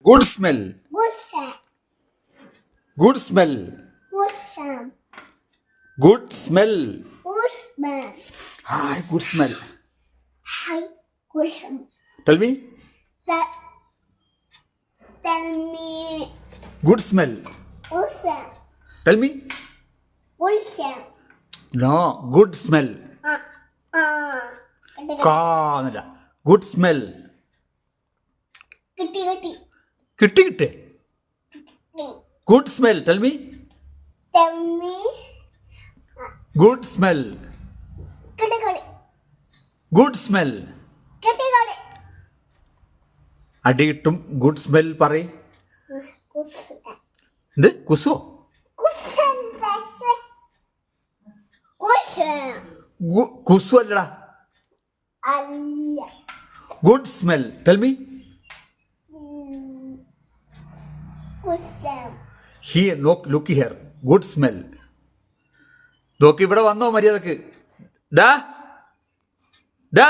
Good smell. Good smell. Good smell. Good smell. Good smell. Good smell. Hi, good smell. Hi. Good smell. Tell me. Tell me. Good smell. Good smell. Tell me. Good smell. No, good smell. കാന്നില്ല. Good smell. കിട്ടി കിട്ടി. കിട്ടി കിട്ടേ. Good smell. Tell me. Tell me. Good smell. കിട്ടി കിട്ടി. Good smell. കിട്ടി കിട്ടി. അടി കിട്ടും. Good smell പറയും. Good smell. എന്ത് കുസോ? Good smell. Good smell. കുസു അല്ലടാ. അല്ല. Good smell. Tell me. Good smell. Look here. Good smell. നോക്കി ഇവിടെ വന്നോ മര്യാദക്ക്. ഡാ ഡാ